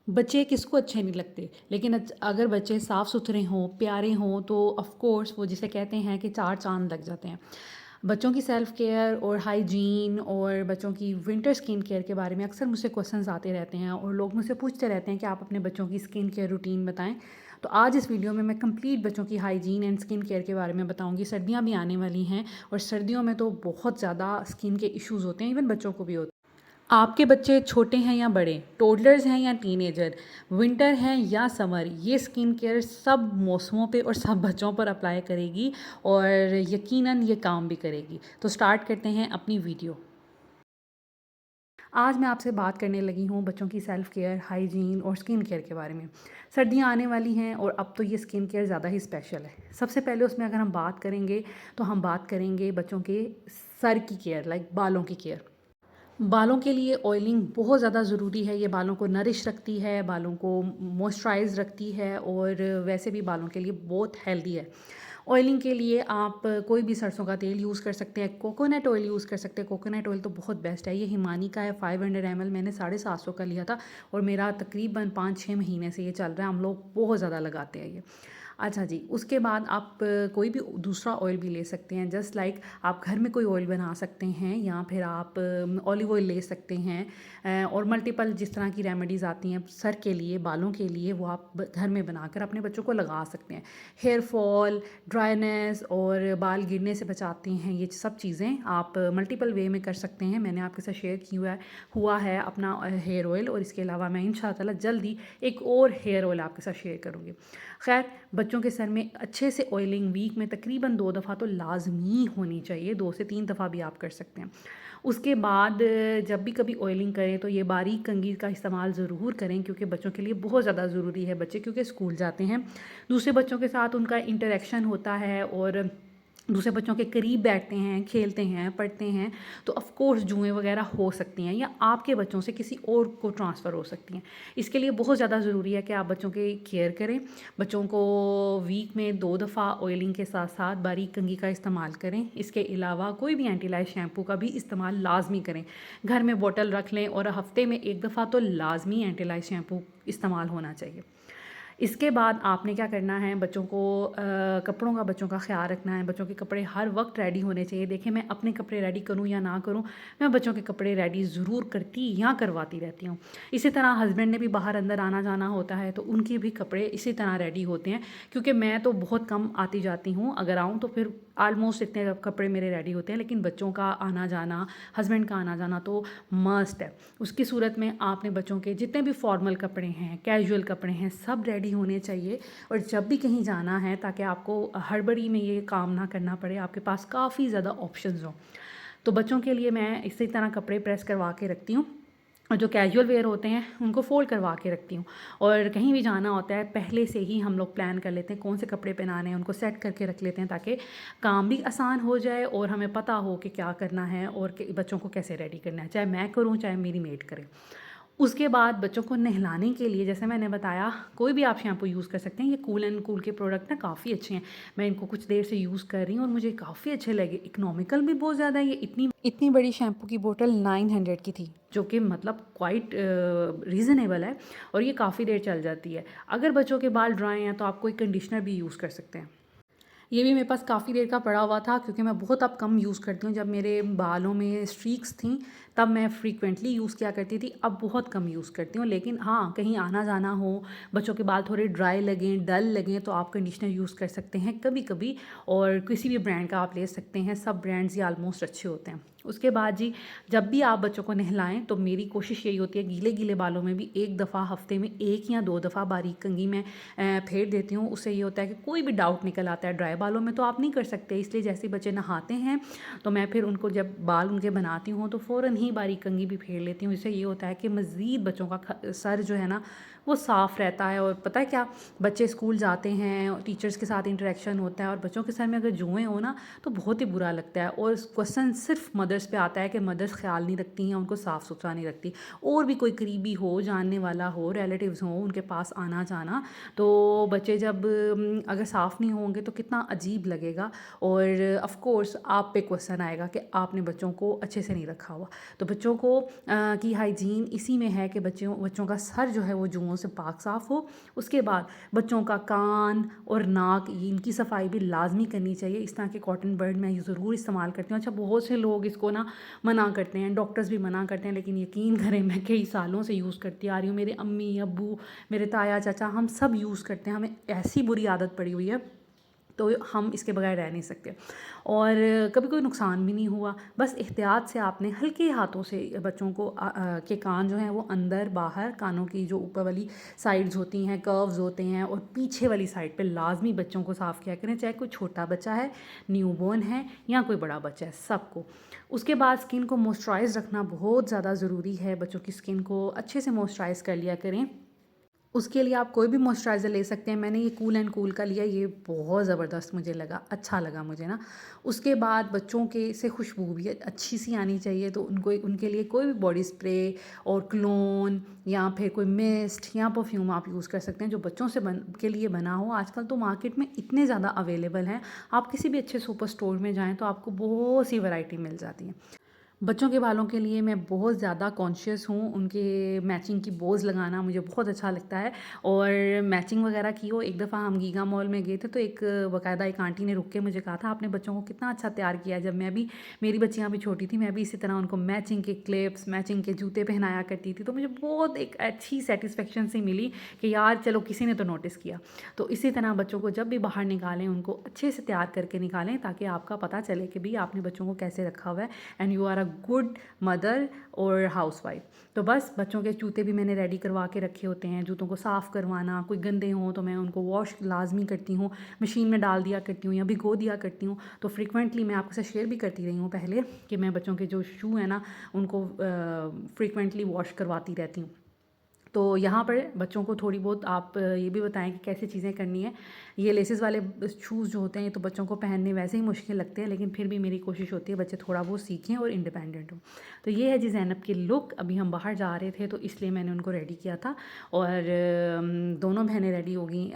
बच्चे किसको अच्छे नहीं लगते, लेकिन अगर बच्चे साफ़ सुथरे हों, प्यारे हों, तो ऑफ़ कोर्स वो जिसे कहते हैं कि चार चाँद लग जाते हैं। बच्चों की सेल्फ़ केयर और हाइजीन और बच्चों की विंटर स्किन केयर के बारे में अक्सर मुझसे क्वेश्चंस आते रहते हैं और लोग मुझसे पूछते रहते हैं कि आप अपने बच्चों की स्किन केयर रूटीन बताएं। तो आज इस वीडियो में मैं कंप्लीट बच्चों की हाइजीन एंड स्किन केयर के बारे में बताऊंगी। सर्दियां भी आने वाली हैं और सर्दियों में तो बहुत ज़्यादा स्किन के इश्यूज़ होते हैं, इवन बच्चों को भी होते हैं। आपके बच्चे छोटे हैं या बड़े, टोडलर्स हैं या टीनेजर, विंटर हैं या समर, ये स्किन केयर सब मौसमों पे और सब बच्चों पर अप्लाई करेगी और यकीनन ये काम भी करेगी। तो स्टार्ट करते हैं अपनी वीडियो। आज मैं आपसे बात करने लगी हूँ बच्चों की सेल्फ़ केयर, हाइजीन और स्किन केयर के बारे में। सर्दियाँ आने वाली हैं और अब तो ये स्किन केयर ज़्यादा ही स्पेशल है। सबसे पहले उसमें अगर हम बात करेंगे तो हम बात करेंगे बच्चों के सर की केयर, लाइक बालों की केयर। बालों के लिए ऑयलिंग बहुत ज़्यादा ज़रूरी है। ये बालों को नरिश रखती है, बालों को मॉइस्चराइज़ रखती है और वैसे भी बालों के लिए बहुत हेल्दी है। ऑयलिंग के लिए आप कोई भी सरसों का तेल यूज़ कर सकते हैं, कोकोनट ऑयल यूज़ कर सकते हैं। कोकोनट ऑयल तो बहुत बेस्ट है। ये हिमानी का है, 500 ml मैंने 750 का लिया था और मेरा तकरीबन 5-6 महीने से ये चल रहा है। हम लोग बहुत ज़्यादा लगाते हैं ये। अच्छा जी, उसके बाद आप कोई भी दूसरा ऑयल भी ले सकते हैं। जस्ट लाइक आप घर में कोई ऑयल बना सकते हैं या फिर आप ऑलिव ऑयल ले सकते हैं। और मल्टीपल जिस तरह की रेमेडीज़ आती हैं सर के लिए, बालों के लिए, वो आप घर में बनाकर अपने बच्चों को लगा सकते हैं। हेयर फॉल, ड्राइनेस और बाल गिरने से बचाते हैं। ये सब चीज़ें आप मल्टीपल वे में कर सकते हैं। मैंने आपके साथ शेयर किया हुआ है अपना हेयर ऑयल, और इसके अलावा मैं इंशाल्लाह जल्दी एक और हेयर ऑयल आपके साथ शेयर करूँगी। खैर, बच्चों के सर में अच्छे से ऑयलिंग वीक में तकरीबन 2 दफ़ा तो लाजमी होनी चाहिए, 2 से 3 दफ़ा भी आप कर सकते हैं। उसके बाद जब भी कभी ऑयलिंग करें तो ये बारीक कंघी का इस्तेमाल ज़रूर करें, क्योंकि बच्चों के लिए बहुत ज़्यादा ज़रूरी है। बच्चे क्योंकि स्कूल जाते हैं, दूसरे बच्चों के साथ उनका इंटरेक्शन होता है और दूसरे बच्चों के करीब बैठते हैं, खेलते हैं, पढ़ते हैं, तो ऑफ़ कोर्स जुएँ वगैरह हो सकती हैं या आपके बच्चों से किसी और को ट्रांसफ़र हो सकती हैं। इसके लिए बहुत ज़्यादा ज़रूरी है कि आप बच्चों की केयर करें। बच्चों को वीक में 2 दफ़ा ऑयलिंग के साथ साथ बारीक कंघी का इस्तेमाल करें। इसके अलावा कोई भी एंटी लाइस शैम्पू का भी इस्तेमाल लाज़मी करें। घर में बॉटल रख लें और हफ़्ते में 1 दफ़ा तो लाज़मी एंटी लाइस शैम्पू इस्तेमाल होना चाहिए। इसके बाद आपने क्या करना है, बच्चों को कपड़ों का बच्चों का ख़्याल रखना है। बच्चों के कपड़े हर वक्त रेडी होने चाहिए। देखिए, मैं अपने कपड़े रेडी करूँ या ना करूँ, मैं बच्चों के कपड़े रेडी ज़रूर करती या करवाती रहती हूँ। इसी तरह हस्बैंड ने भी बाहर अंदर आना जाना होता है तो उनके भी कपड़े इसी तरह रेडी होते हैं, क्योंकि मैं तो बहुत कम आती जाती हूँ। अगर आऊँ तो फिर आलमोस्ट इतने कपड़े मेरे रेडी होते हैं, लेकिन बच्चों का आना जाना, हस्बैंड का आना जाना तो मस्ट है। उसकी सूरत में आपने बच्चों के जितने भी फॉर्मल कपड़े हैं, कैजुअल कपड़े हैं, सब रेडी होने चाहिए। और जब भी कहीं जाना है, ताकि आपको हड़बड़ी में ये काम ना करना पड़े, आपके पास काफ़ी ज़्यादा ऑप्शंस हों। तो बच्चों के लिए मैं इसी तरह कपड़े प्रेस करवा के रखती हूँ और जो कैजुअल वेयर होते हैं उनको फ़ोल्ड करवा के रखती हूँ। और कहीं भी जाना होता है पहले से ही हम लोग प्लान कर लेते हैं कौन से कपड़े पहनाने हैं, उनको सेट करके रख लेते हैं ताकि काम भी आसान हो जाए और हमें पता हो कि क्या करना है और बच्चों को कैसे रेडी करना है, चाहे मैं करूँ चाहे मेरी मेड करे। उसके बाद बच्चों को नहलाने के लिए, जैसे मैंने बताया, कोई भी आप शैम्पू यूज़ कर सकते हैं। ये कूल एंड कूल के प्रोडक्ट ना काफ़ी अच्छे हैं। मैं इनको कुछ देर से यूज़ कर रही हूँ और मुझे काफ़ी अच्छे लगे। इकोनॉमिकल भी बहुत ज़्यादा है। ये इतनी इतनी बड़ी शैम्पू की बोतल 900 की थी, जो कि मतलब क्वाइट रीज़नेबल है और ये काफ़ी देर चल जाती है। अगर बच्चों के बाल ड्राई हैं तो आप कोई कंडीशनर भी यूज़ कर सकते हैं। ये भी मेरे पास काफ़ी देर का पड़ा हुआ था, क्योंकि मैं बहुत अब कम यूज़ करती हूँ। जब मेरे बालों में स्ट्रीक्स थी तब मैं फ्रीक्वेंटली यूज़ किया करती थी, अब बहुत कम यूज़ करती हूँ। लेकिन हाँ, कहीं आना जाना हो, बच्चों के बाल थोड़े ड्राई लगें, डल लगें, तो आप कंडीशनर यूज़ कर सकते हैं कभी कभी, और किसी भी ब्रांड का आप ले सकते हैं। सब ब्रांड्स ही आलमोस्ट अच्छे होते हैं। उसके बाद जी, जब भी आप बच्चों को नहलाएं तो मेरी कोशिश यही होती है, गीले गीले बालों में भी 1 दफ़ा हफ़्ते में 1 या 2 दफ़ा बारीक कंघी में फेर देती हूँ। उससे ये होता है कि कोई भी डाउट निकल आता है। ड्राई बालों में तो आप नहीं कर सकते, इसलिए जैसे बच्चे नहाते हैं तो मैं फिर उनको जब बाल उनके बनाती हूँ तो फ़ौरन ही बारीक कंघी भी फेर लेती हूँ। इससे ये होता है कि मज़ीद बच्चों का सर जो है ना वो साफ़ रहता है। और पता है क्या, बच्चे स्कूल जाते हैं, टीचर्स के साथ इंटरेक्शन होता है और बच्चों के सर में अगर जुएँ हो ना तो बहुत ही बुरा लगता है। और क्वेश्चन सिर्फ मदर्स पे आता है कि मदर्स ख्याल नहीं रखती हैं, उनको साफ़ सुथरा नहीं रखती। और भी कोई करीबी हो, जानने वाला हो, रिलेटिव्स हों, उनके पास आना जाना, तो बच्चे जब अगर साफ़ नहीं होंगे तो कितना अजीब लगेगा। और ऑफ़ कोर्स आप पे क्वेश्चन आएगा कि आपने बच्चों को अच्छे से नहीं रखा हुआ। तो बच्चों को की हाइजीन इसी में है कि बच्चों का सर जो है वो जुओं से पाक साफ़ हो। उसके बाद बच्चों का कान और नाक इनकी सफाई भी लाजमी करनी चाहिए। इस तरह के कॉटन बर्ड मैं ज़रूर इस्तेमाल करती हूँ। अच्छा, बहुत से लोग इसको ना मना करते हैं, डॉक्टर्स भी मना करते हैं, लेकिन यकीन करें मैं कई सालों से यूज़ करती आ रही हूँ। मेरे अम्मी अब्बू, मेरे ताया चाचा, हम सब यूज़ करते हैं। हमें ऐसी बुरी आदत पड़ी हुई है तो हम इसके बगैर रह नहीं सकते, और कभी कोई नुकसान भी नहीं हुआ। बस एहतियात से आपने हल्के हाथों से बच्चों को के कान जो हैं वो अंदर बाहर, कानों की जो ऊपर वाली साइड्स होती हैं, कर्व्स होते हैं, और पीछे वाली साइड पे लाजमी बच्चों को साफ़ किया करें, चाहे कोई छोटा बच्चा है, न्यूबॉर्न है, या कोई बड़ा बच्चा है, सबको। उसके बाद स्किन को मॉइस्चराइज़ रखना बहुत ज़्यादा ज़रूरी है। बच्चों की स्किन को अच्छे से मॉइस्चराइज़ कर लिया करें। उसके लिए आप कोई भी मॉइस्चराइज़र ले सकते हैं। मैंने ये कूल एंड कूल का लिया, ये बहुत ज़बरदस्त मुझे लगा, अच्छा लगा मुझे ना। उसके बाद बच्चों के से खुशबू भी अच्छी सी आनी चाहिए, तो उनके लिए कोई भी बॉडी स्प्रे और क्लोन या फिर कोई मिस्ट या परफ्यूम आप यूज़ कर सकते हैं जो बच्चों के लिए बना हो। आजकल तो मार्केट में इतने ज़्यादा अवेलेबल हैं, आप किसी भी अच्छे सुपर स्टोर में जाएँ तो आपको बहुत सी वैरायटी मिल जाती है। बच्चों के बालों के लिए मैं बहुत ज़्यादा कॉन्शियस हूँ, उनके मैचिंग की बोज़ लगाना मुझे बहुत अच्छा लगता है, और मैचिंग वगैरह की हो। एक दफ़ा हम गीगा मॉल में गए थे, तो बाकायदा एक आंटी ने रुक के मुझे कहा था, आपने बच्चों को कितना अच्छा तैयार किया है। जब मेरी बच्चियाँ भी छोटी थी, मैं भी इसी तरह उनको मैचिंग के क्लिप्स, मैचिंग के जूते पहनाया करती थी, तो मुझे बहुत एक अच्छी सेटिस्फेक्शन सी मिली कि यार चलो किसी ने तो नोटिस किया। तो इसी तरह बच्चों को जब भी बाहर निकालें, उनको अच्छे से तैयार करके निकालें, ताकि आपका पता चले कि भाई आपने बच्चों को कैसे रखा हुआ है, and you are good mother और हाउसवाइफ। तो बस बच्चों के जूते भी मैंने रेडी करवा के रखे होते हैं। जूतों को साफ़ करवाना, कोई गंदे हों तो मैं उनको वॉश लाजमी करती हूँ, मशीन में डाल दिया करती हूँ या भिगो दिया करती हूँ। तो फ्रीक्वेंटली मैं आपके साथ शेयर भी करती रही हूँ पहले कि मैं बच्चों के जो शू हैं ना, उनको फ्रीक्वेंटली वॉश करवाती रहती हूँ। तो यहाँ पर बच्चों को थोड़ी बहुत आप ये भी बताएं कि कैसे चीज़ें करनी है। ये लेसेस वाले शूज़ जो होते हैं, तो बच्चों को पहनने वैसे ही मुश्किल लगते हैं, लेकिन फिर भी मेरी कोशिश होती है बच्चे थोड़ा बहुत सीखें और इंडिपेंडेंट हों। तो ये है जी ज़ैनब की लुक। अभी हम बाहर जा रहे थे तो इसलिए मैंने उनको रेडी किया था, और दोनों बहनें रेडी हो गई।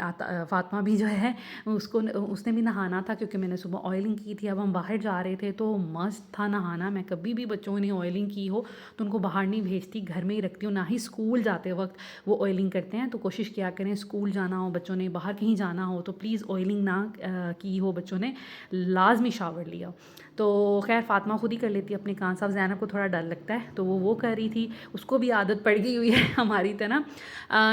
फ़ातिमा भी जो है उसने भी नहाना था, क्योंकि मैंने सुबह ऑयलिंग की थी। अब हम बाहर जा रहे थे तो मस्त था नहाना। मैं कभी भी बच्चों ने ऑयलिंग की हो तो उनको बाहर नहीं भेजती, घर में ही रखती हूँ। ना ही स्कूल जाते वक्त वो ऑयलिंग करते हैं। तो कोशिश किया करें, स्कूल जाना हो बच्चों ने, बाहर कहीं जाना हो, तो प्लीज़ ऑयलिंग ना की हो बच्चों ने, लाजमी शावर लिया। तो खैर फ़ातिमा खुद ही कर लेती है अपने कान साफ। ज़ैनब को थोड़ा डर लगता है तो वो कर रही थी, उसको भी आदत पड़ गई हुई है हमारी तरह।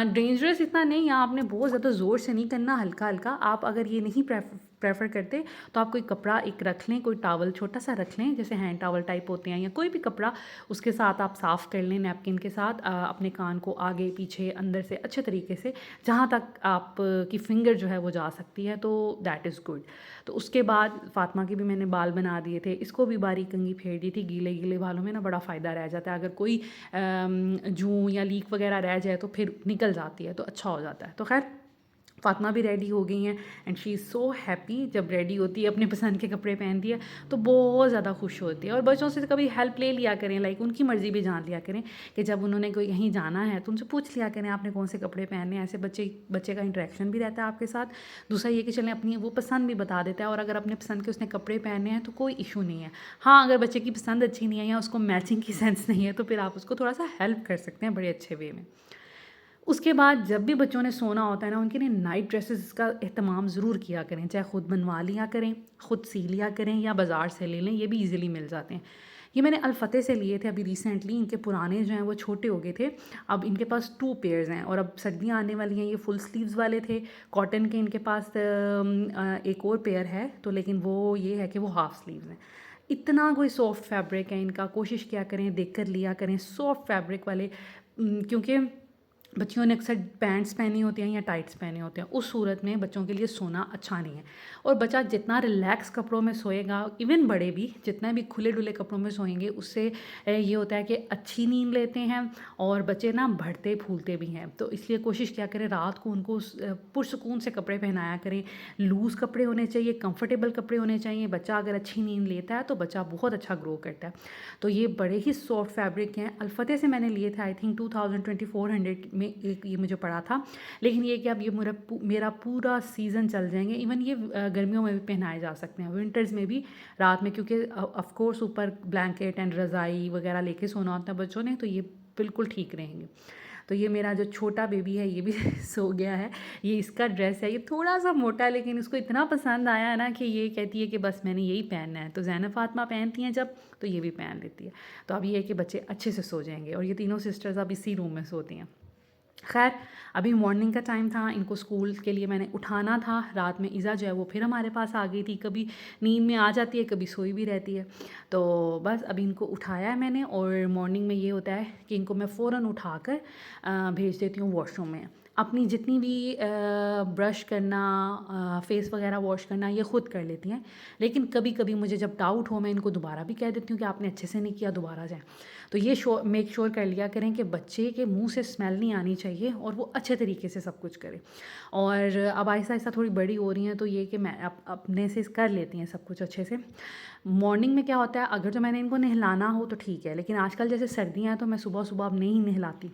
डेंजरस इतना नहीं, आपने बहुत ज़्यादा ज़ोर से नहीं करना, हल्का हल्का। आप अगर ये नहीं प्रेफर करते तो आप कोई कपड़ा एक रख लें, कोई टॉवल छोटा सा रख लें, जैसे हैंड टॉवल टाइप होते हैं, या कोई भी कपड़ा, उसके साथ आप साफ़ कर लें नैपकिन के साथ अपने कान को आगे पीछे अंदर से अच्छे तरीके से, जहाँ तक आप की फिंगर जो है वो जा सकती है, तो दैट इज़ गुड। तो उसके बाद फ़ातिमा के भी मैंने बाल बना दिए थे, इसको भी बारीक कंघी फेर दी थी। गीले गीले बालों में ना बड़ा फ़ायदा रह जाता है, अगर कोई जूं या लीक वगैरह रह जाए तो फिर निकल जाती है, तो अच्छा हो जाता है। तो खैर फ़ातिमा भी रेडी हो गई हैं, and she is so happy. जब रेडी होती है, अपने पसंद के कपड़े पहनती है, तो बहुत ज़्यादा खुश होती है। और बच्चों से कभी हेल्प ले लिया करें, लाइक उनकी मर्ज़ी भी जान लिया करें, कि जब उन्होंने कोई कहीं जाना है तो उनसे पूछ लिया करें आपने कौन से कपड़े पहने हैं। ऐसे बच्चे का इंटरेक्शन भी रहता है आपके साथ। दूसरा ये कि चलें अपनी वो पसंद भी बता देता है, और अगर अपने पसंद के उसने कपड़े पहने हैं तो कोई इशू नहीं है। हाँ, अगर बच्चे की पसंद अच्छी नहीं है या उसको मैचिंग की सेंस नहीं है, तो फिर आप उसको थोड़ा सा हेल्प कर सकते हैं बड़े अच्छे वे में। उसके बाद जब भी बच्चों ने सोना होता है ना, उनके लिए नाइट ड्रेसेस का एहतमाम ज़रूर किया करें, चाहे ख़ुद बनवा लिया करें, ख़ुद सी लिया करें, या बाज़ार से ले लें, ये भी इजीली मिल जाते हैं। ये मैंने अल-फतेह से लिए थे अभी रिसेंटली। इनके पुराने जो हैं वो छोटे हो गए थे, अब इनके पास 2 पेयर्स हैं, और अब सर्दियाँ आने वाली हैं। ये फुल स्लीव्स वाले थे कॉटन के, इनके पास एक और पेयर है, तो लेकिन वो ये है कि वो हाफ़ स्लीव्स हैं। इतना कोई सॉफ्ट फैब्रिक है इनका, कोशिश किया करें देख कर लिया करें सॉफ्ट फैब्रिक वाले, क्योंकि बच्चियों ने अक्सर पैंट्स पहनी होती हैं या टाइट्स पहने होते हैं, उस सूरत में बच्चों के लिए सोना अच्छा नहीं है। और बच्चा जितना रिलैक्स कपड़ों में सोएगा, इवन बड़े भी जितना भी खुले डुले कपड़ों में सोएंगे, उससे ये होता है कि अच्छी नींद लेते हैं, और बच्चे ना बढ़ते फूलते भी हैं। तो इसलिए कोशिश किया करें रात को उनको पुरसुकून से कपड़े पहनाया करें। लूज़ कपड़े होने चाहिए, कंफर्टेबल कपड़े होने चाहिए। बच्चा अगर अच्छी नींद लेता है तो बच्चा बहुत अच्छा ग्रो करता है। तो ये बड़े ही सॉफ्ट फैब्रिक हैं। अल-फतेह से मैंने लिए थे, आई थिंक 2400 में में एक ये मुझे पड़ा था। लेकिन ये कि अब ये मेरा पूरा सीज़न चल जाएंगे। इवन ये गर्मियों में भी पहनाए जा सकते हैं, विंटर्स में भी रात में, क्योंकि ऑफ कोर्स ऊपर ब्लैंकेट एंड रज़ाई वगैरह लेके सोना होता है बच्चों ने, तो ये बिल्कुल ठीक रहेंगे। तो ये मेरा जो छोटा बेबी है ये भी सो गया है। ये इसका ड्रेस है, ये थोड़ा सा मोटा है लेकिन इसको इतना पसंद आया है ना कि ये कहती है कि बस मैंने यही पहनना है। तो ज़ैनब फातिमा पहनती हैं जब, तो ये भी पहन लेती है। तो अब ये है कि बच्चे अच्छे से सो जाएंगे। और ये तीनों सिस्टर्स अब इसी रूम में सोती हैं। खैर, अभी मॉर्निंग का टाइम था, इनको स्कूल के लिए मैंने उठाना था। रात में इज़ा जो है वो फिर हमारे पास आ गई थी, कभी नींद में आ जाती है, कभी सोई भी रहती है। तो बस अभी इनको उठाया है मैंने, और मॉर्निंग में ये होता है कि इनको मैं फ़ौरन उठाकर भेज देती हूँ वॉशरूम में। अपनी जितनी भी ब्रश करना, फेस वगैरह वॉश करना, ये ख़ुद कर लेती हैं। लेकिन कभी कभी मुझे जब डाउट हो, मैं इनको दोबारा भी कह देती हूँ कि आपने अच्छे से नहीं किया, दोबारा जाएँ। तो ये मेक श्योर कर लिया करें कि बच्चे के मुंह से स्मेल नहीं आनी चाहिए और वो अच्छे तरीके से सब कुछ करें। और अब आहिस्ता आहिस्ता थोड़ी बड़ी हो रही हैं, तो ये कि मैं अपने से कर लेती हैं सब कुछ अच्छे से। मॉर्निंग में क्या होता है, अगर तो मैंने इनको नहलाना हो तो ठीक है, लेकिन आजकल जैसे सर्दियाँ हैं तो मैं सुबह सुबह अब नहीं नहलाती,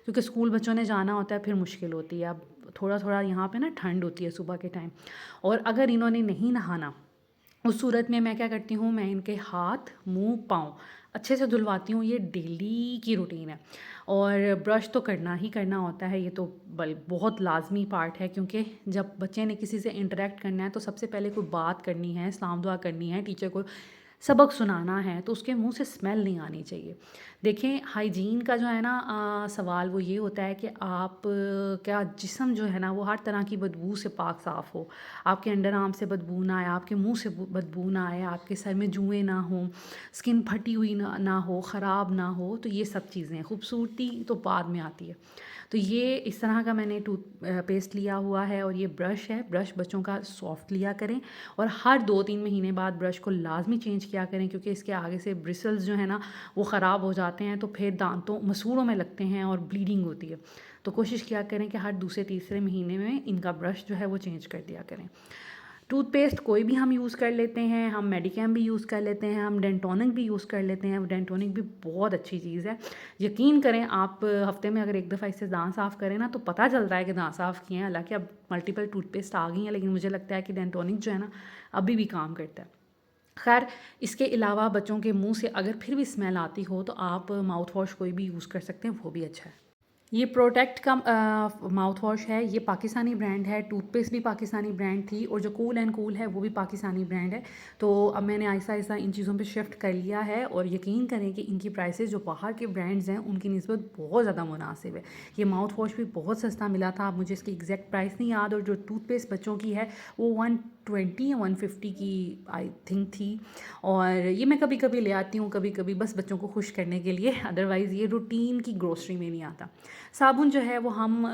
क्योंकि स्कूल बच्चों ने जाना होता है, फिर मुश्किल होती है। अब थोड़ा थोड़ा यहाँ पे ना ठंड होती है सुबह के टाइम, और अगर इन्होंने नहीं नहाना, उस सूरत में मैं क्या करती हूँ, मैं इनके हाथ, मुंह, पाँव अच्छे से धुलवाती हूँ। ये डेली की रूटीन है। और ब्रश तो करना ही करना होता है, ये तो बहुत लाजमी पार्ट है, क्योंकि जब बच्चे ने किसी से इंटरेक्ट करना है तो सबसे पहले कोई बात करनी है, सलाम दुआ करनी है, टीचर को सबक सुनाना है, तो उसके मुंह से स्मेल नहीं आनी चाहिए। देखें, हाइजीन का जो है ना सवाल वो ये होता है कि आप क्या जिस्म जो है ना वो हर तरह की बदबू से पाक साफ़ हो। आपके अंडर आर्म से बदबू ना आए, आपके मुंह से बदबू ना आए, आपके सर में जुएँ ना हो, स्किन फटी हुई ना हो, ख़राब ना हो। तो ये सब चीज़ें, खूबसूरती तो बाद में आती है। तो ये इस तरह का मैंने टूथ पेस्ट लिया हुआ है, और ये ब्रश है। ब्रश बच्चों का सॉफ्ट लिया करें, और हर 2-3 महीने बाद ब्रश को लाजमी चेंज किया करें, क्योंकि इसके आगे से ब्रिसल्स जो है ना वो ख़राब हो जाते हैं, तो फिर दांतों मसूड़ों में लगते हैं और ब्लीडिंग होती है। तो कोशिश किया करें कि हर दूसरे तीसरे महीने में इनका ब्रश जो है वो चेंज कर दिया करें। टूथपेस्ट कोई भी हम यूज़ कर लेते हैं, हम मेडिकेम भी यूज़ कर लेते हैं, हम डेंटोनिक भी यूज़ कर लेते हैं। डेंटोनिक भी बहुत अच्छी चीज़ है। यकीन करें, आप हफ्ते में अगर एक दफ़ा इससे दांत साफ़ करें ना, तो पता चलता है कि दांत साफ़ किए हैं। हालांकि अब मल्टीपल टूथपेस्ट आ गई हैं, लेकिन मुझे लगता है कि डेंटोनिक जो है ना अभी भी काम करता है। खैर, इसके अलावा बच्चों के मुंह से अगर फिर भी स्मेल आती हो तो आप माउथ वॉश कोई भी यूज़ कर सकते हैं, वो भी अच्छा है। ये प्रोटेक्ट का माउथ वॉश है, ये पाकिस्तानी ब्रांड है। टूथपेस्ट भी पाकिस्तानी ब्रांड थी, और जो कूल एंड कूल है वो भी पाकिस्तानी ब्रांड है। तो अब मैंने आहिस्ता आहिस्ता इन चीज़ों पे शिफ्ट कर लिया है, और यकीन करें कि इनकी प्राइसेस जो बाहर के ब्रांड्स हैं उनकी निस्बत बहुत ज़्यादा मुनासिब है। ये माउथ वॉश भी बहुत सस्ता मिला था, मुझे इसकी एग्जैक्ट प्राइस नहीं याद, और जो टूथपेस्ट बच्चों की है वो 120 या 150 की आई थिंक थी। और ये मैं कभी कभी ले आती हूँ, कभी कभी बस बच्चों को खुश करने के लिए, अदरवाइज़ ये रूटीन की ग्रोसरी में नहीं आता। साबुन जो है वो हम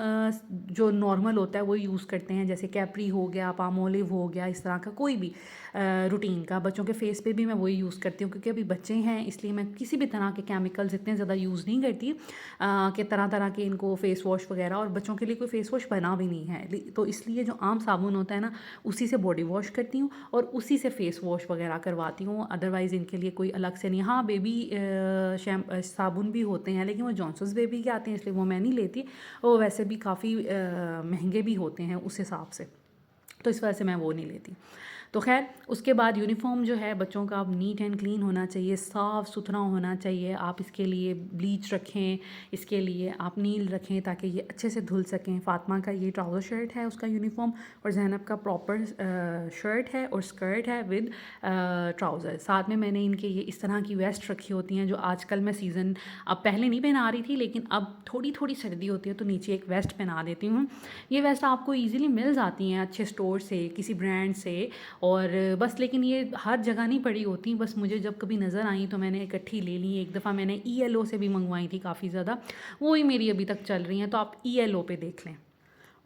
जो नॉर्मल होता है वो यूज़ करते हैं, जैसे कैप्री हो गया, पामोलिव हो गया, इस तरह का कोई भी रूटीन का। बच्चों के फेस पे भी मैं वही यूज़ करती हूँ, क्योंकि अभी बच्चे हैं, इसलिए मैं किसी भी तरह के केमिकल्स इतने ज़्यादा यूज़ नहीं करती कि तरह तरह के इनको फ़ेस वॉश वगैरह, और बच्चों के लिए कोई फ़ेस वॉश बना भी नहीं है। तो इसलिए जो आम साबुन होता है ना, उसी से बॉडी वॉश करती हूँ और उसी से फ़ेस वॉश वगैरह करवाती हूँ। अदरवाइज़ इनके लिए कोई अलग से नहीं। हाँ, बेबी साबुन भी होते हैं, लेकिन वो जॉनसन्स बेबी के आते हैं, इसलिए वो मैं नहीं लेती। वो वैसे भी काफ़ी महंगे भी होते हैं उस हिसाब से, तो इस वजह से मैं वो नहीं लेती। तो खैर, उसके बाद यूनिफॉर्म जो है बच्चों का अब नीट एंड क्लीन होना चाहिए, साफ़ सुथरा होना चाहिए। आप इसके लिए ब्लीच रखें, इसके लिए आप नील रखें, ताकि ये अच्छे से धुल सकें। फ़ातिमा का ये ट्राउज़र शर्ट है उसका यूनिफॉर्म, और ज़ैनब का प्रॉपर शर्ट है और स्कर्ट है विद ट्राउज़र। साथ में मैंने इनके ये इस तरह की वेस्ट रखी होती हैं, जो आजकल मैं सीज़न अब पहले नहीं पहना रही थी, लेकिन अब थोड़ी थोड़ी सर्दी होती है तो नीचे एक वेस्ट पहना देती हूँ। ये वेस्ट आपको ईज़िली मिल जाती हैं अच्छे स्टोर से, किसी ब्रांड से, और बस। लेकिन ये हर जगह नहीं पड़ी होती, बस मुझे जब कभी नज़र आई तो मैंने इकट्ठी ले ली। एक दफ़ा मैंने ELO से भी मंगवाई थी काफ़ी ज़्यादा, वो ही मेरी अभी तक चल रही हैं, तो आप ELO पे देख लें।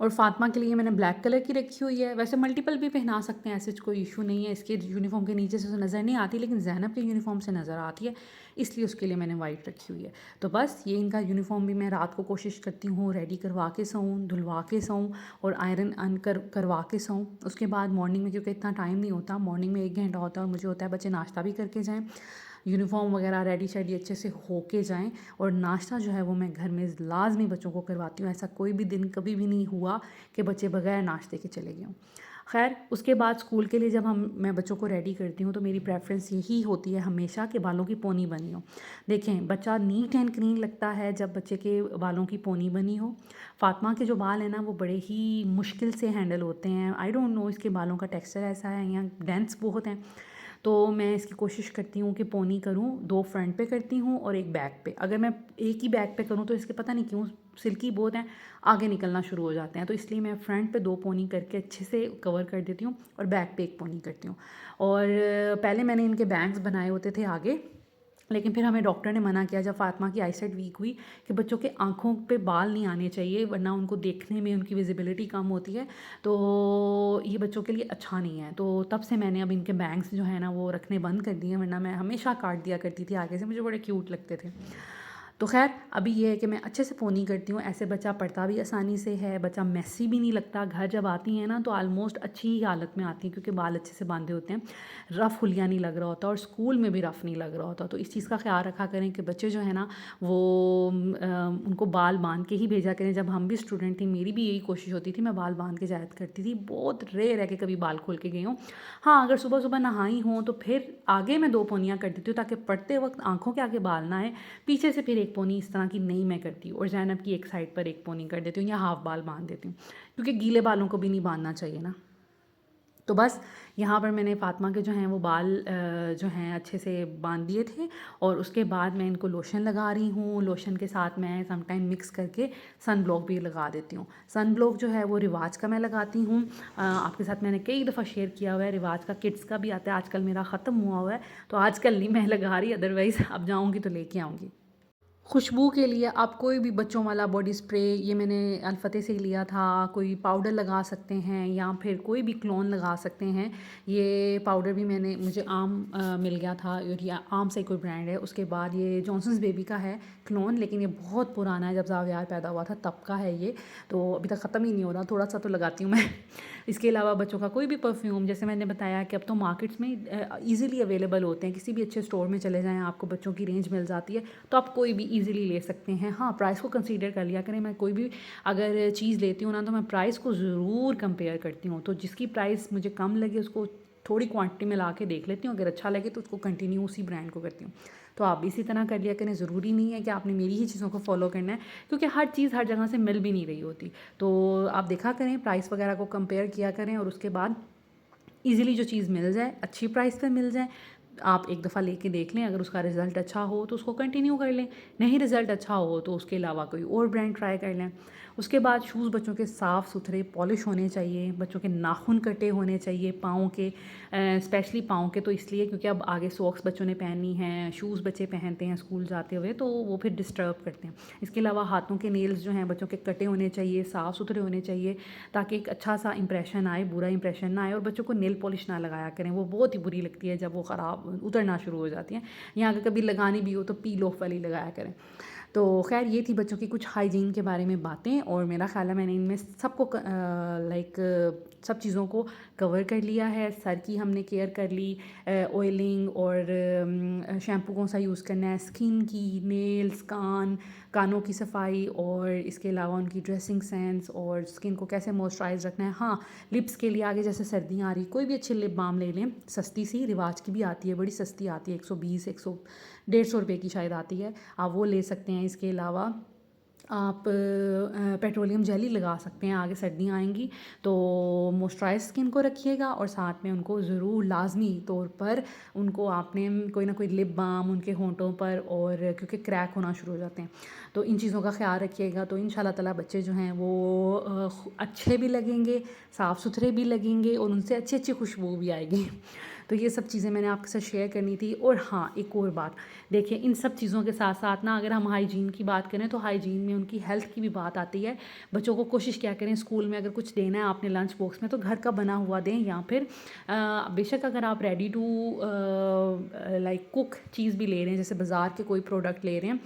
और फ़ातिमा के लिए मैंने ब्लैक कलर की रखी हुई है। वैसे मल्टीपल भी पहना सकते हैं, ऐसे कोई इशू नहीं है। इसके यूनिफॉर्म के नीचे से तो नज़र नहीं आती, लेकिन ज़ैनब के यूनिफॉर्म से नज़र आती है, इसलिए उसके लिए मैंने वाइट रखी हुई है। तो बस ये इनका यूनिफॉर्म भी मैं रात को कोशिश करती हूँ रेडी करवा के सोऊं, धुलवा के सोऊं, और आयरन करवा के सोऊं। उसके बाद मॉर्निंग में, क्योंकि इतना टाइम नहीं होता, मॉर्निंग में 1 घंटा होता है और मुझे होता है बच्चे नाश्ता भी करके जाएँ, यूनिफॉर्म वगैरह रेडी शेडी अच्छे से होके जाएं। और नाश्ता जो है वो मैं घर में लाजमी बच्चों को करवाती हूँ। ऐसा कोई भी दिन कभी भी नहीं हुआ कि बच्चे बगैर नाश्ते के चले गए हों। खैर उसके बाद स्कूल के लिए जब मैं बच्चों को रेडी करती हूँ तो मेरी प्रेफरेंस यही होती है हमेशा कि बालों की पोनी बनी हो। देखें बच्चा नीट एंड क्लीन लगता है जब बच्चे के बालों की पोनी बनी हो। फ़ातिमा के जो बाल हैं ना वो बड़े ही मुश्किल से हैंडल होते हैं। आई डोंट नो इसके बालों का टेक्सचर ऐसा है या डेंस बहुत हैं। तो मैं इसकी कोशिश करती हूँ कि पोनी करूँ, 2 फ्रंट पे करती हूँ और 1 बैक पे। अगर मैं एक ही बैक पे करूँ तो इसके पता नहीं क्यों सिल्की बहुत हैं, आगे निकलना शुरू हो जाते हैं। तो इसलिए मैं फ्रंट पे 2 पोनी करके अच्छे से कवर कर देती हूँ और बैक पे 1 पोनी करती हूँ। और पहले मैंने इनके बैंग्स बनाए होते थे आगे, लेकिन फिर हमें डॉक्टर ने मना किया जब फ़ातिमा की आईसाइट वीक हुई कि बच्चों के आँखों पे बाल नहीं आने चाहिए वरना उनको देखने में उनकी विजिबिलिटी कम होती है, तो ये बच्चों के लिए अच्छा नहीं है। तो तब से मैंने अब इनके बैंग्स जो है ना वो रखने बंद कर दिए, वरना मैं हमेशा काट दिया करती थी आगे से, मुझे बड़े क्यूट लगते थे। तो खैर अभी ये है कि मैं अच्छे से पोनी करती हूँ, ऐसे बच्चा पढ़ता भी आसानी से है, बच्चा मेसी भी नहीं लगता। घर जब आती हैं ना तो ऑलमोस्ट अच्छी ही हालत में आती हैं क्योंकि बाल अच्छे से बांधे होते हैं, रफ़ हुलिया नहीं लग रहा होता और स्कूल में भी रफ़ नहीं लग रहा होता। तो इस चीज़ का ख्याल रखा करें कि बच्चे जो है ना वो उनको बाल बांध के ही भेजा करें। जब हम भी स्टूडेंट थी मेरी भी यही कोशिश होती थी, मैं बाल बांध के जाया करती थी। बहुत रेयर है कि कभी बाल खोल के गई हूँ। हाँ अगर सुबह सुबह नहाई हूँ तो फिर आगे मैं 2 पोनियाँ कर देती हूँ ताकि पढ़ते वक्त आँखों के आगे बाल ना आए, पीछे से फिर 1 पोनी इस तरह की नहीं मैं करती हूँ और ज़ैनब की एक साइड पर 1 पोनी कर देती हूँ या हाफ बाल बांध देती हूँ क्योंकि गीले बालों को भी नहीं बांधना चाहिए ना। तो बस यहाँ पर मैंने फ़ातिमा के जो हैं वो बाल जो हैं अच्छे से बांध दिए थे और उसके बाद मैं इनको लोशन लगा रही हूँ। लोशन के साथ मैं समटाइम मिक्स करके सन ब्लॉक भी लगा देती हूँ। सन ब्लॉक जो है वो रिवाज का मैं लगाती हूँ। आपके साथ मैंने कई दफ़ा शेयर किया हुआ है, रिवाज का किड्स का भी आता है, आजकल मेरा ख़त्म हुआ हुआ है तो आजकल नहीं मैं लगा रही, अदरवाइज़ अब जाऊँगी तो लेके आऊँगी। खुशबू के लिए आप कोई भी बच्चों वाला बॉडी स्प्रे, ये मैंने अल्फ़तेह से ही लिया था, कोई पाउडर लगा सकते हैं या फिर कोई भी क्लोन लगा सकते हैं। ये पाउडर भी मुझे आम मिल गया था और ये आम से कोई ब्रांड है। उसके बाद ये जॉनसन्स बेबी का है क्लोन, लेकिन ये बहुत पुराना है, जब ज़ावियार पैदा हुआ था तब का है ये, तो अभी तक ख़त्म ही नहीं हो रहा, थोड़ा सा तो लगाती हूँ मैं। इसके अलावा बच्चों का कोई भी परफ्यूम, जैसे मैंने बताया कि अब तो मार्केट्स में ईज़िली अवेलेबल होते हैं, किसी भी अच्छे स्टोर में चले जाएँ आपको बच्चों की रेंज मिल जाती है, तो आप कोई भी ईज़िली ले सकते हैं। हाँ प्राइस को कंसीडर कर लिया करें, मैं कोई भी अगर चीज़ लेती हूँ ना तो मैं प्राइस को ज़रूर कंपेयर करती हूँ। तो जिसकी प्राइस मुझे कम लगे उसको थोड़ी क्वांटिटी में ला के देख लेती हूँ, अगर अच्छा लगे तो उसको कंटिन्यू उसी ब्रांड को करती हूँ। तो आप भी इसी तरह कर लिया करें, ज़रूरी नहीं है कि आपने मेरी ही चीज़ों को फॉलो करना है क्योंकि हर चीज़ हर जगह से मिल भी नहीं रही होती। तो आप देखा करें, प्राइस वगैरह को कंपेयर किया करें और उसके बाद ईज़िली जो चीज़ मिल जाए, अच्छी प्राइस पे मिल जाए, आप एक दफ़ा लेके देख लें। अगर उसका रिज़ल्ट अच्छा हो तो उसको कंटिन्यू कर लें, नहीं रिज़ल्ट अच्छा हो तो उसके अलावा कोई और ब्रांड ट्राई कर लें। उसके बाद शूज़ बच्चों के साफ़ सुथरे पॉलिश होने चाहिए, बच्चों के नाखून कटे होने चाहिए पाँव के, स्पेशली पाँव के तो इसलिए क्योंकि अब आगे सॉक्स बच्चों ने पहननी हैं, शूज़ बच्चे पहनते हैं स्कूल जाते हुए तो वो फिर डिस्टर्ब करते हैं। इसके अलावा हाथों के नेल्स जो हैं बच्चों के कटे होने चाहिए, साफ़ सुथरे होने चाहिए ताकि एक अच्छा सा इंप्रेशन आए, बुरा इंप्रेशन ना आए। और बच्चों को नेल पॉलिश ना लगाया करें, वो बहुत ही बुरी लगती है जब वो ख़राब उतरना शुरू हो जाती हैं, या अगर कभी लगानी भी हो तो पील ऑफ वाली लगाया करें। तो खैर ये थी बच्चों की कुछ हाइजीन के बारे में बातें और मेरा ख़्याल है मैंने इनमें सबको सब चीज़ों को कवर कर लिया है। सर की हमने केयर कर ली, ऑयलिंग और शैम्पू कौन सा यूज़ करना है, स्किन की, नेल्स, कानों की सफाई और इसके अलावा उनकी ड्रेसिंग सेंस और स्किन को कैसे मॉइस्चराइज रखना है। हाँ लिप्स के लिए आगे जैसे सर्दियाँ आ रही, कोई भी अच्छी लिप बाम ले लें, सस्ती सी, रिवाज की भी आती है, बड़ी सस्ती आती है, 120 150 रुपये की शायद आती है, आप वो ले सकते हैं। इसके अलावा आप पेट्रोलियम जेली लगा सकते हैं, आगे सर्दियाँ आएंगी तो मॉइस्चराइज स्किन को रखिएगा और साथ में उनको ज़रूर लाजमी तौर पर उनको आपने कोई ना कोई लिप बाम उनके होंठों पर, और क्योंकि क्रैक होना शुरू हो जाते हैं तो इन चीज़ों का ख्याल रखिएगा। तो इंशाल्लाह ताला बच्चे जो हैं वो अच्छे भी लगेंगे, साफ़ सुथरे भी लगेंगे और उनसे अच्छी अच्छी खुशबू भी आएगी। तो ये सब चीज़ें मैंने आपके साथ शेयर करनी थी। और हाँ एक और बात, देखिए इन सब चीज़ों के साथ साथ ना अगर हम हाइजीन की बात करें तो हाइजीन में उनकी हेल्थ की भी बात आती है। बच्चों को कोशिश क्या करें, स्कूल में अगर कुछ देना है आपने लंच बॉक्स में तो घर का बना हुआ दें, या फिर बेशक अगर आप रेडी टू लाइक कुक चीज़ भी ले रहे हैं, जैसे बाज़ार के कोई प्रोडक्ट ले रहे हैं,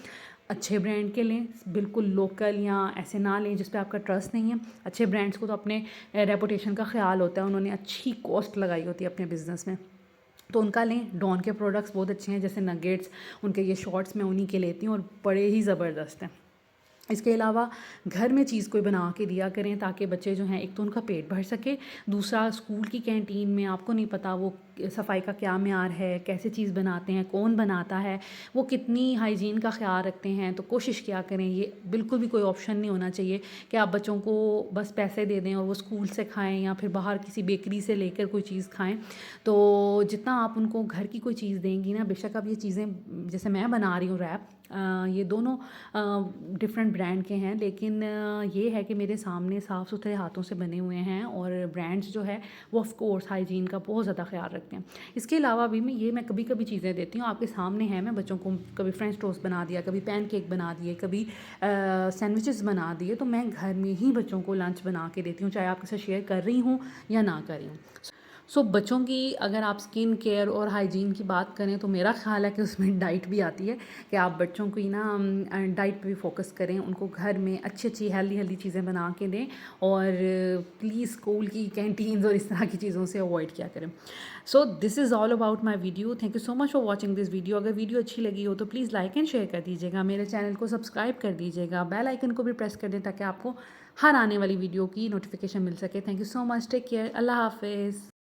अच्छे ब्रांड के लें, बिल्कुल लोकल, या ऐसे ना लें जिस पे आपका ट्रस्ट नहीं है। अच्छे ब्रांड्स को तो अपने रेपुटेशन का ख्याल होता है, उन्होंने अच्छी कॉस्ट लगाई होती है अपने बिज़नेस में, तो उनका लें। डॉन के प्रोडक्ट्स बहुत अच्छे हैं, जैसे नगेट्स, उनके ये शॉर्ट्स मैं उन्हीं के लेती हूँ और बड़े ही ज़बरदस्त हैं। इसके अलावा घर में चीज़ कोई बना के दिया करें ताकि बच्चे जो हैं, एक तो उनका पेट भर सके, दूसरा स्कूल की कैंटीन में आपको नहीं पता वो सफाई का क्या म्यार है, कैसे चीज़ बनाते हैं, कौन बनाता है, वो कितनी हाइजीन का ख्याल रखते हैं। तो कोशिश किया करें, ये बिल्कुल भी कोई ऑप्शन नहीं होना चाहिए कि आप बच्चों को बस पैसे दे दें और वो स्कूल से खाएं या फिर बाहर किसी बेकरी से लेकर कोई चीज़ खाएं। तो जितना आप उनको घर की कोई चीज़ देंगी ना, बेशक अब ये चीज़ें जैसे मैं बना रही हूँ रैप, ये दोनों डिफरेंट ब्रांड के हैं, लेकिन ये है कि मेरे सामने साफ़ सुथरे हाथों से बने हुए हैं और ब्रांड्स जो है वो ऑफ कोर्स हाइजीन का बहुत ज़्यादा ख्याल रखते हैं। इसके अलावा भी मैं कभी कभी चीज़ें देती हूँ, आपके सामने है, मैं बच्चों को कभी फ्रेंच टोस्ट बना दिया, कभी पैनकेक बना दिए, कभी सैंडविचेस बना दिए। तो मैं घर में ही बच्चों को लंच बना के देती हूँ, चाहे आपके साथ शेयर कर रही हूँ या ना कर रही हूँ। बच्चों की अगर आप स्किन केयर और हाइजीन की बात करें तो मेरा ख़्याल है कि उसमें डाइट भी आती है, कि आप बच्चों को ही ना डाइट पे भी फोकस करें, उनको घर में अच्छी अच्छी हेल्दी हेल्दी चीज़ें बना के दें और प्लीज़ स्कूल की कैंटीन्स और इस तरह की चीज़ों से अवॉइड किया करें। This is all about my video. Thank you so much for watching this video. अगर वीडियो अच्छी लगी हो तो प्लीज़ लाइक एंड शेयर कर दीजिएगा, मेरे चैनल को सब्सक्राइब कर दीजिएगा, बेल आइकन को भी प्रेस कर दें ताकि आपको हर आने वाली वीडियो की नोटिफिकेशन मिल सके। Thank you so much, take care, अल्लाह हाफिज़।